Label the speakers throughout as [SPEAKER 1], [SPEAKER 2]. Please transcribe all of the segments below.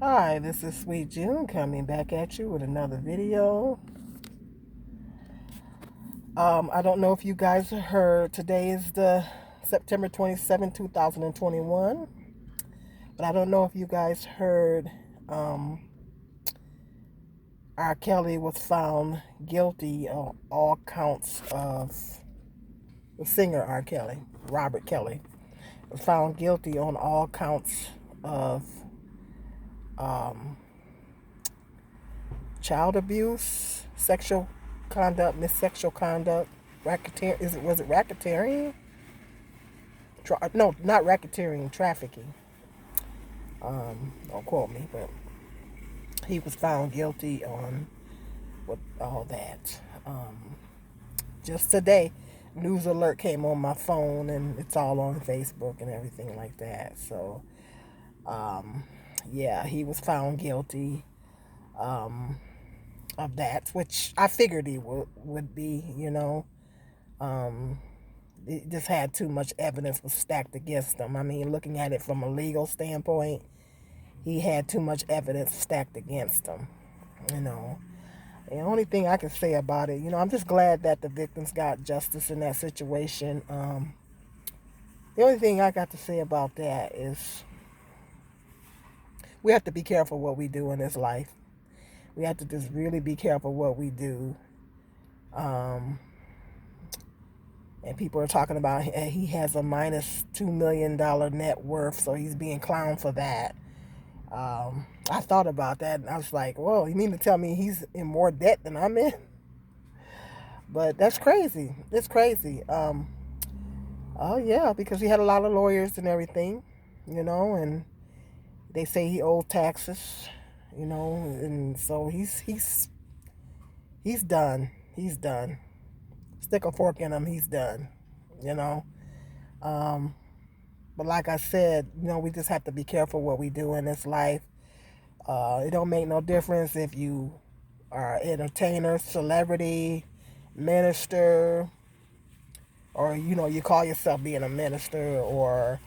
[SPEAKER 1] Hi, this is Sweet June coming back at you with another video. I don't know if you guys heard, today is the September 27, 2021, but I don't know if you guys heard R. Kelly was found guilty on all counts of, the singer R. Kelly, Robert Kelly, was found guilty on all counts of child abuse, sexual conduct, sexual conduct, racketeering. Was it racketeering? No, not racketeering, trafficking. Don't quote me, but he was found guilty on with all that. Just today, news alert came on my phone, and it's all on Facebook and everything like that. So, yeah, he was found guilty. Of that, which I figured he would be, It just had too much evidence was stacked against him. I mean, looking at it from a legal standpoint, he had too much evidence stacked against him, you know. The only thing I can say about it, I'm just glad that the victims got justice in that situation. The only thing I got to say about that is we have to be careful what we do in this life. We have to just really be careful what we do. And people are talking about he has a minus $2 million net worth, so he's being clowned for that. I thought about that, and I was like, whoa, you mean to tell me he's in more debt than I'm in? But that's crazy. It's crazy. Oh, yeah, because he had a lot of lawyers and everything, and they say he owed taxes, and so he's done. He's done. Stick a fork in him, he's done, you know. But like I said, we just have to be careful what we do in this life. It don't make no difference if you are an entertainer, celebrity, minister, or you call yourself being a minister or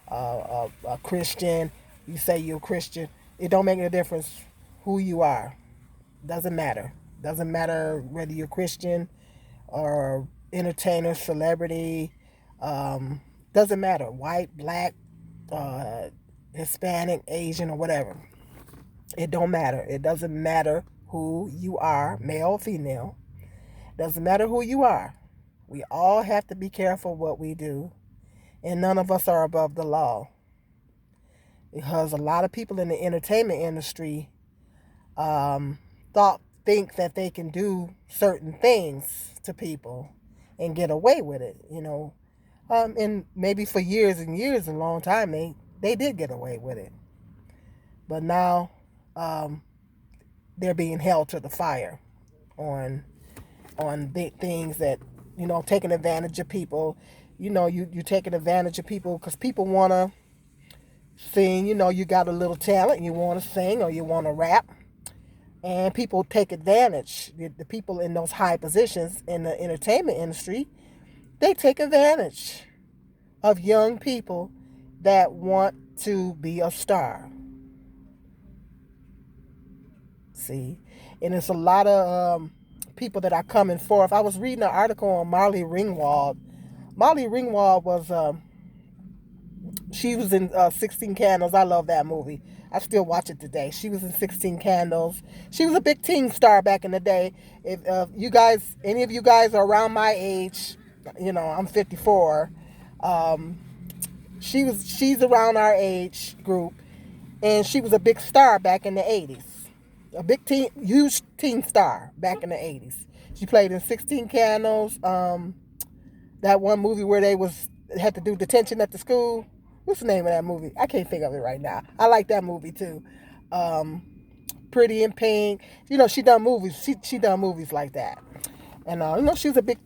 [SPEAKER 1] a Christian. You say you're a Christian. It don't make no difference who you are. Doesn't matter. Doesn't matter whether you're Christian or entertainer, celebrity. Doesn't matter. White, black, Hispanic, Asian, or whatever. It don't matter. It doesn't matter who you are, male or female. Doesn't matter who you are. We all have to be careful what we do, and none of us are above the law. Because a lot of people in the entertainment industry think that they can do certain things to people and get away with it, and maybe for years and years, a long time, they did get away with it. But now they're being held to the fire on things that, taking advantage of people. You're taking advantage of people because people want to sing. You got a little talent, you want to sing or you want to rap, and people take advantage. The people in those high positions in the entertainment industry, they take advantage of young people that want to be a star. See, and it's a lot of people that are coming forth. I was reading an article on Molly Ringwald. Molly Ringwald was she was in 16 Candles. I love that movie. I still watch it today. She was in 16 Candles. She was a big teen star back in the day. If you guys, any of you guys are around my age, I'm 54. She's around our age group, and she was a big star back in the 80s. A big huge teen star back in the 80s. She played in 16 Candles. That one movie where they had to do detention at the school. What's the name of that movie? I can't think of it right now. I like that movie too. Pretty in Pink. She done movies. She done movies like that. And she was a big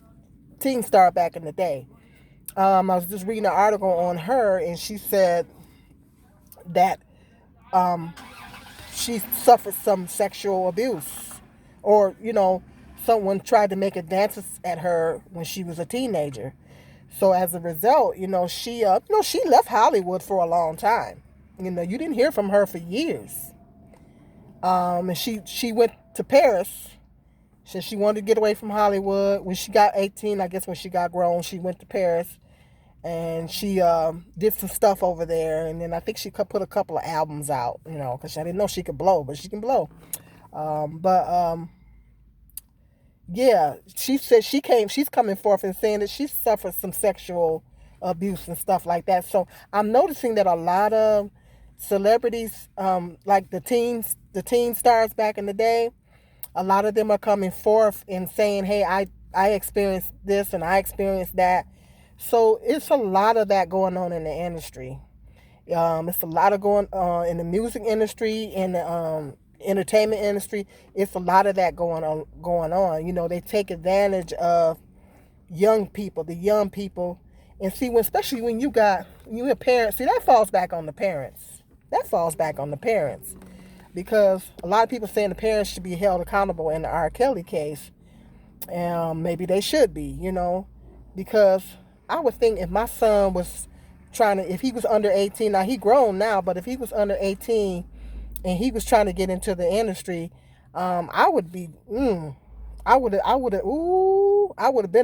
[SPEAKER 1] teen star back in the day. I was just reading an article on her, and she said that she suffered some sexual abuse, or someone tried to make advances at her when she was a teenager. So as a result, she left Hollywood for a long time. You didn't hear from her for years. And she went to Paris since she wanted to get away from Hollywood. When she got 18, I guess when she got grown, she went to Paris and she did some stuff over there. And then I think she put a couple of albums out, because I didn't know she could blow, but she can blow. But yeah, she said she's coming forth and saying that she suffered some sexual abuse and stuff like that. So I'm noticing that a lot of celebrities, like the teen stars back in the day, a lot of them are coming forth and saying, hey, I experienced this and I experienced that. So it's a lot of that going on in the industry. It's a lot of going on in the music industry, in the entertainment industry. It's a lot of that going on. They take advantage of the young people. And see, especially when you have parents, see, that falls back on the parents. Because a lot of people saying the parents should be held accountable in the R. Kelly case. Maybe they should be, because I would think if my son was if he was under 18, now he grown now, but if he was under 18 and he was trying to get into the industry, I would have been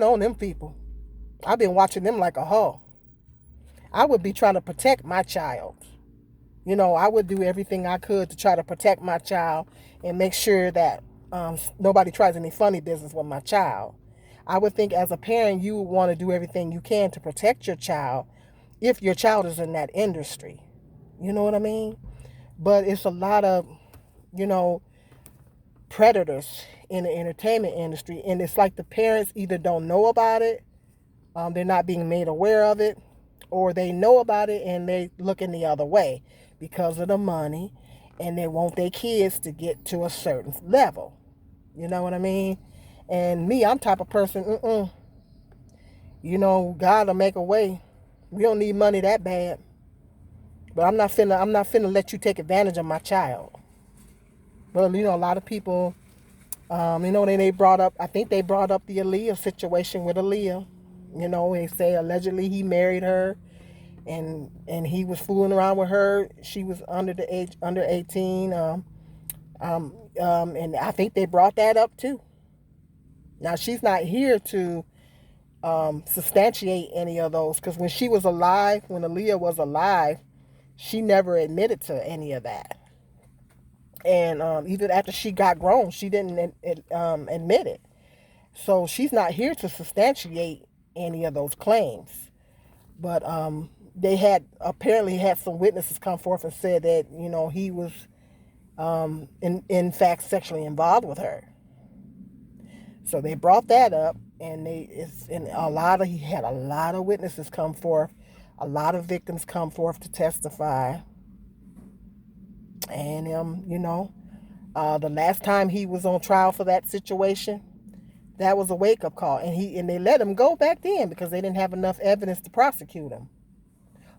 [SPEAKER 1] on them people. I've been watching them like a hawk. I would be trying to protect my child. I would do everything I could to try to protect my child and make sure that nobody tries any funny business with my child. I would think as a parent, you would want to do everything you can to protect your child if your child is in that industry. You know what I mean? But it's a lot of, predators in the entertainment industry. And it's like the parents either don't know about it, they're not being made aware of it, or they know about it and they looking the other way because of the money, and they want their kids to get to a certain level. You know what I mean? And me, I'm type of person, God will make a way. We don't need money that bad. But I'm not finna let you take advantage of my child. But a lot of people, they brought up, I think they brought up the Aaliyah situation with Aaliyah. They say allegedly he married her and he was fooling around with her. She was under 18. And I think they brought that up too. Now she's not here to substantiate any of those, because when Aaliyah was alive, she never admitted to any of that. And even after she got grown, she didn't admit it. So she's not here to substantiate any of those claims. But they apparently had some witnesses come forth and said that, he was in fact sexually involved with her. So they brought that up, and he had a lot of witnesses come forth, a lot of victims come forth to testify. And the last time he was on trial for that situation, that was a wake-up call, and they let him go back then because they didn't have enough evidence to prosecute him.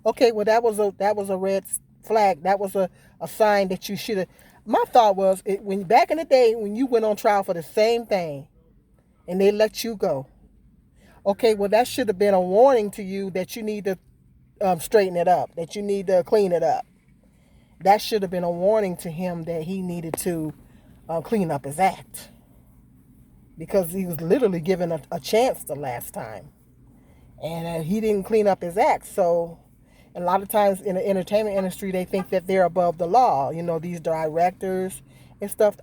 [SPEAKER 1] Okay, well that was a red flag. That was a sign that you should have. My thought was, when back in the day when you went on trial for the same thing, and they let you go. Okay, well that should have been a warning to you that you need to straighten it up, that you need to clean it up. That should have been a warning to him that he needed to clean up his act, because he was literally given a chance the last time, and he didn't clean up his act. So a lot of times in the entertainment industry, they think that they're above the law. These directors and stuff,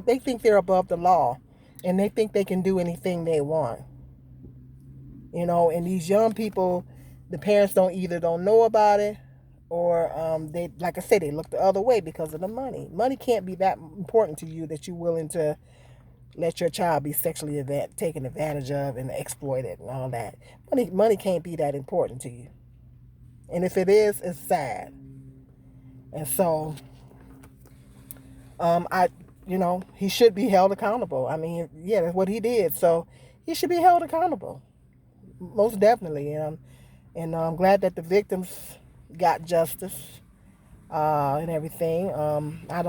[SPEAKER 1] they think they're above the law, and they think they can do anything they want. And these young people, the parents don't know about it, or they, like I said, they look the other way because of the money. Money can't be that important to you that you're willing to let your child be sexually taken advantage of and exploited and all that. Money can't be that important to you. And if it is, it's sad. And so, he should be held accountable. I mean, yeah, that's what he did. So he should be held accountable, most definitely. And I'm glad that the victims got justice and everything.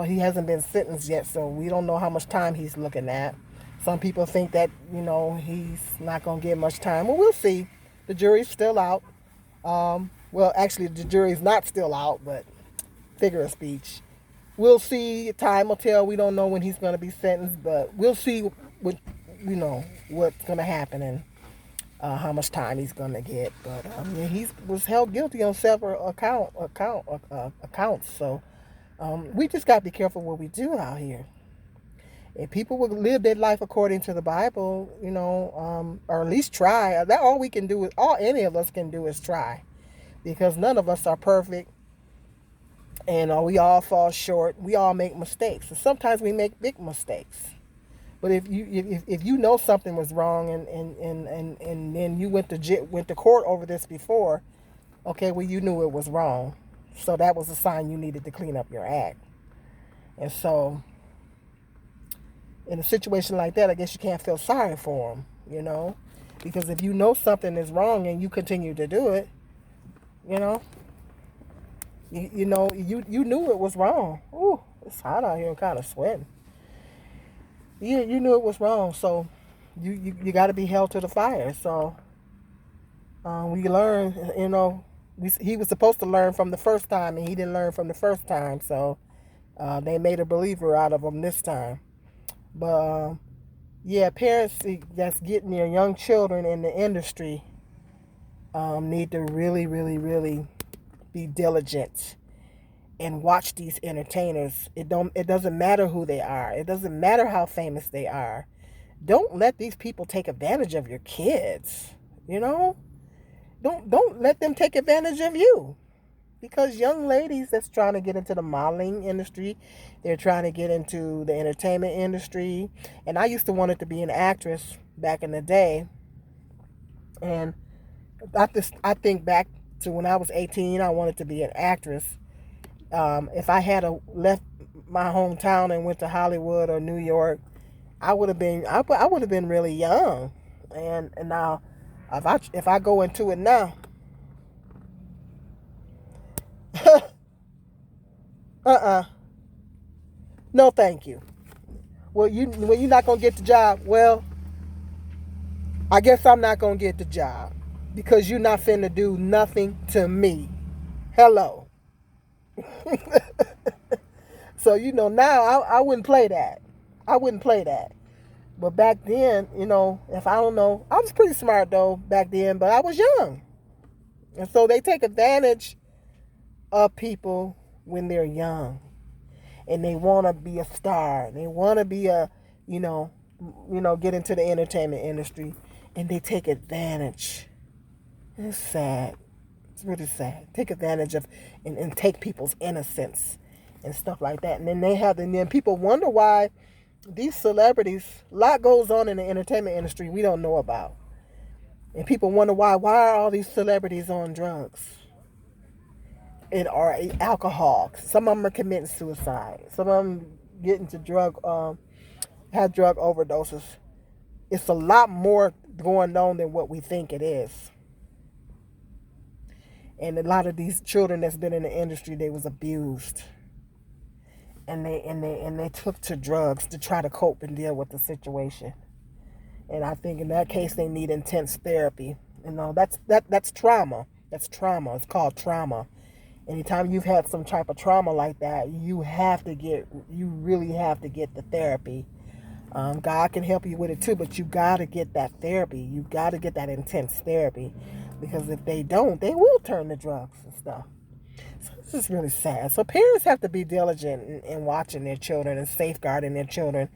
[SPEAKER 1] He hasn't been sentenced yet, so we don't know how much time he's looking at. Some people think that, he's not going to get much time. Well, we'll see. The jury's still out. Well, actually, the jury's not still out, but figure of speech. we'll see. Time will tell. We don't know when he's going to be sentenced, but we'll see what what's going to happen and how much time he's going to get. But yeah, he was held guilty on several accounts. So we just got to be careful what we do out here. If people would live their life according to the Bible, or at least try. That all we can do is all any of us can do is try, because none of us are perfect, and we all fall short. We all make mistakes, and sometimes we make big mistakes. But if you know something was wrong and then you went to court over this before, okay, well, you knew it was wrong, so that was a sign you needed to clean up your act. And so in a situation like that, I guess you can't feel sorry for them, because if you know something is wrong and you continue to do it, you knew it was wrong. Ooh, it's hot out here. I'm kind of sweating. You knew it was wrong, so you got to be held to the fire. So we learn, he was supposed to learn from the first time, and he didn't learn from the first time. So they made a believer out of him this time. But yeah, parents that's getting their young children in the industry need to really, really, really be diligent and watch these entertainers. It doesn't matter who they are. It doesn't matter how famous they are. Don't let these people take advantage of your kids. Don't let them take advantage of you. Because young ladies that's trying to get into the modeling industry, they're trying to get into the entertainment industry. And I used to want to be an actress back in the day. And I think back to when I was 18, I wanted to be an actress. If I had left my hometown and went to Hollywood or New York, I would have been really young. And now, if I go into it now, no, thank you. Well, you're not gonna get the job. Well, I guess I'm not gonna get the job because you're not finna do nothing to me. Hello. So now I wouldn't play that. I wouldn't play that. But back then, if I don't know, I was pretty smart though back then, but I was young, and so they take advantage of people when they're young, and they want to be a star. They want to be get into the entertainment industry, and they take advantage. It's sad. It's really sad. Take advantage of and take people's innocence and stuff like that. And then people wonder why these celebrities, a lot goes on in the entertainment industry we don't know about. And people wonder why are all these celebrities on drugs and are alcohol. Some of them are committing suicide. Some of them get into have drug overdoses. It's a lot more going on than what we think it is. And a lot of these children that's been in the industry, they was abused. And they took to drugs to try to cope and deal with the situation. And I think in that case they need intense therapy. That's trauma. That's trauma. It's called trauma. Anytime you've had some type of trauma like that, you really have to get the therapy. God can help you with it too, but you got to get that therapy. You got to get that intense therapy, because if they don't, they will turn to drugs and stuff. So this is really sad. So parents have to be diligent in watching their children and safeguarding their children.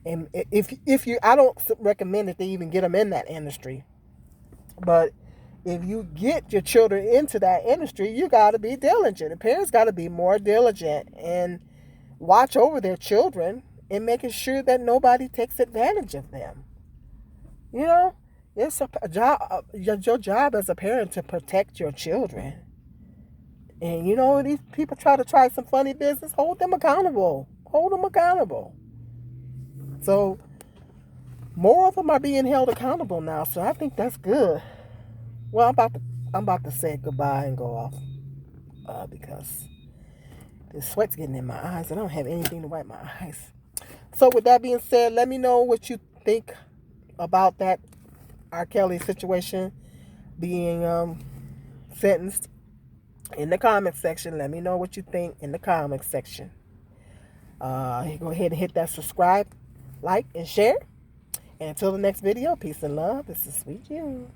[SPEAKER 1] And I don't recommend that they even get them in that industry, but if you get your children into that industry, you got to be diligent. The parents got to be more diligent and watch over their children and making sure that nobody takes advantage of them. It's a job, your job as a parent to protect your children. And these people try some funny business, hold them accountable. Hold them accountable. So more of them are being held accountable now. So I think that's good. Well, I'm about to say goodbye and go off because the sweat's getting in my eyes. I don't have anything to wipe my eyes. So with that being said, let me know what you think about that R. Kelly situation being sentenced in the comment section. Let me know what you think in the comment section. Go ahead and hit that subscribe, like, and share. And until the next video, peace and love. This is Sweet June.